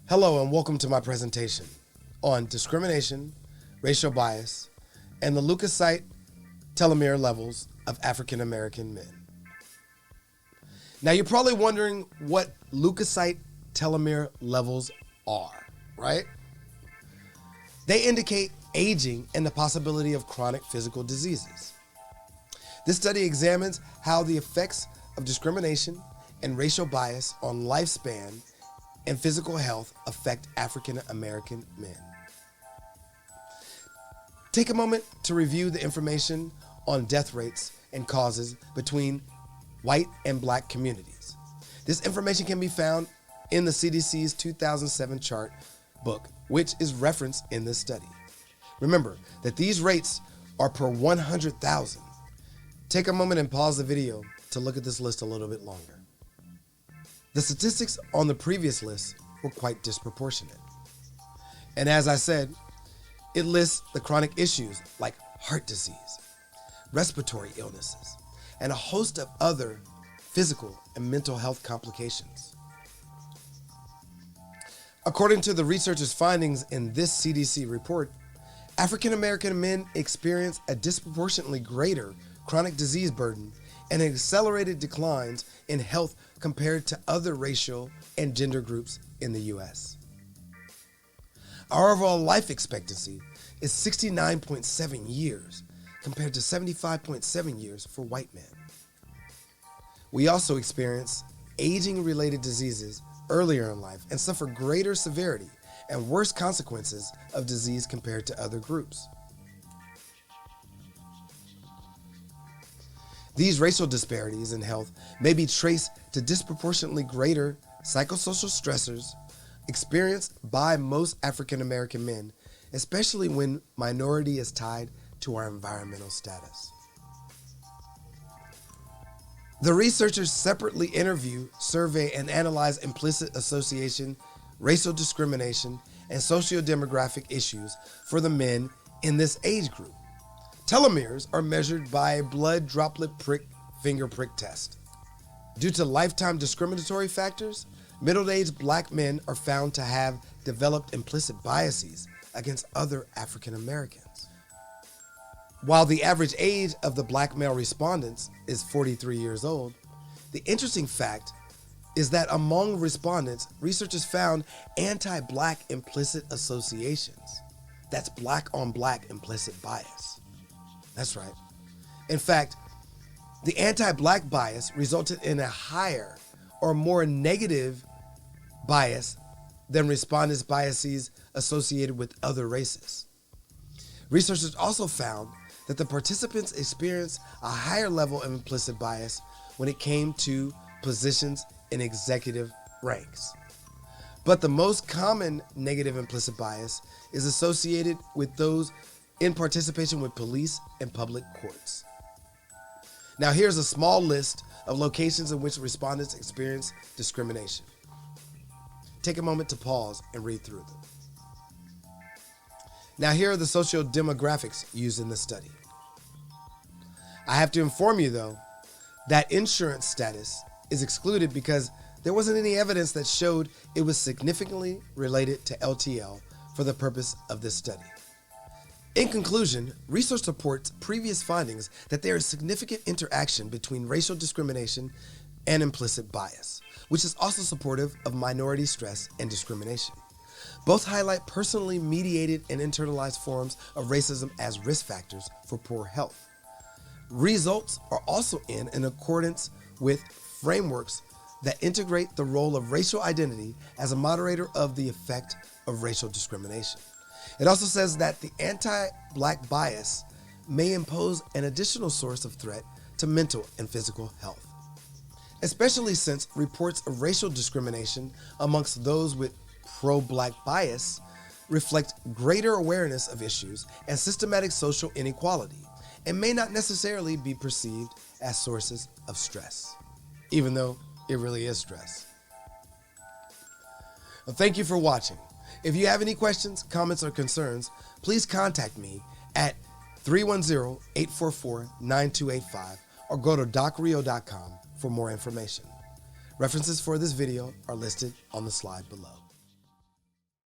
Hello and welcome to my presentation on discrimination, racial bias, and the leukocyte telomere levels of African American men. Now you're probably wondering what leukocyte telomere levels are, right? They indicate aging and the possibility of chronic physical diseases. This study examines how the effects of discrimination and racial bias on lifespan and physical health affect African American men. Take a moment to review the information on death rates and causes between white and black communities. This information can be found in the CDC's 2007 chart book, which is referenced in this study. Remember that these rates are per 100,000. Take a moment and pause the video to look at this list a little bit longer. The statistics on the previous list were quite disproportionate. And as I said, it lists the chronic issues like heart disease, respiratory illnesses, and a host of other physical and mental health complications. According to the researchers' findings in this CDC report, African American men experience a disproportionately greater chronic disease burden and accelerated declines in health compared to other racial and gender groups in the U.S. Our overall life expectancy is 69.7 years compared to 75.7 years for white men. We also experience aging-related diseases earlier in life and suffer greater severity and worse consequences of disease compared to other groups. These racial disparities in health may be traced to disproportionately greater psychosocial stressors experienced by most African American men, especially when minority is tied to our environmental status. The researchers separately interview, survey, and analyze implicit association, racial discrimination, and socio-demographic issues for the men in this age group. Telomeres are measured by a blood droplet finger prick test. Due to lifetime discriminatory factors, middle-aged black men are found to have developed implicit biases against other African Americans. While the average age of the black male respondents is 43 years old, the interesting fact is that among respondents, researchers found anti-black implicit associations. That's black on black implicit bias. That's right. In fact, the anti-black bias resulted in a higher or more negative bias than respondents' biases associated with other races. Researchers also found that the participants experienced a higher level of implicit bias when it came to positions in executive ranks. But the most common negative implicit bias is associated with those in participation with police and public courts. Now here's a small list of locations in which respondents experience discrimination. Take a moment to pause and read through them. Now here are the socio-demographics used in the study. I have to inform you though, that insurance status is excluded because there wasn't any evidence that showed it was significantly related to LTL for the purpose of this study. In conclusion, research supports previous findings that there is significant interaction between racial discrimination and implicit bias, which is also supportive of minority stress and discrimination. Both highlight personally mediated and internalized forms of racism as risk factors for poor health. Results are also in accordance with frameworks that integrate the role of racial identity as a moderator of the effect of racial discrimination. It also says that the anti-black bias may impose an additional source of threat to mental and physical health, especially since reports of racial discrimination amongst those with pro-black bias reflect greater awareness of issues and systematic social inequality and may not necessarily be perceived as sources of stress, even though it really is stress. Well, thank you for watching. If you have any questions, comments, or concerns, please contact me at 310-844-9285 or go to docreo.com for more information. References for this video are listed on the slide below.